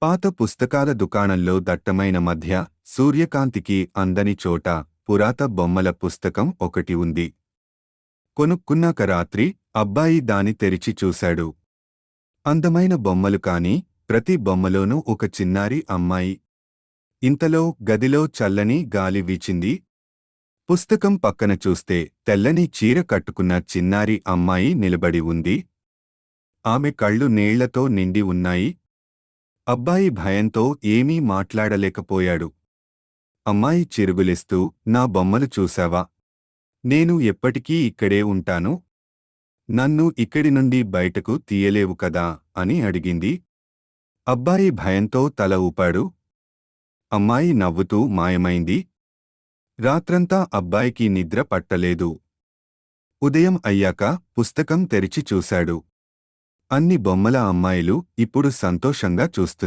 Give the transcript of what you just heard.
పాత పుస్తకాల దుకాణంలో దట్టమైన మధ్య సూర్యకాంతికి అందని చోట పురాత బొమ్మల పుస్తకం ఒకటి ఉంది. కొనుక్కున్నాక రాత్రి అబ్బాయి దాని తెరిచి చూశాడు. అందమైన బొమ్మలు కాని ప్రతి బొమ్మలోనూ ఒక చిన్నారి అమ్మాయి. ఇంతలో గదిలో చల్లని గాలి వీచింది. పుస్తకం పక్కన చూస్తే తెల్లని చీర కట్టుకున్న చిన్నారి అమ్మాయి నిలబడి ఉంది. ఆమె కళ్ళు నీళ్లతో నిండి ఉన్నాయి. అబ్బాయి భయంతో ఏమీ మాట్లాడలేకపోయాడు. అమ్మాయి చిరుగులేస్తూ, నా బొమ్మలు చూశావా? నేను ఎప్పటికీ ఇక్కడే ఉంటాను. నన్ను ఇక్కడి నుండి బయటకు తీయలేవు కదా అని అడిగింది. అబ్బాయి భయంతో తల ఊపాడు. అమ్మాయి నవ్వుతూ మాయమైంది. రాత్రంతా అబ్బాయికి నిద్ర పట్టలేదు. ఉదయం అయ్యాక పుస్తకం తెరిచి చూశాడు. అన్ని బొమ్మల అమ్మాయిలు ఇప్పుడు సంతోషంగా చూస్తున్నారు.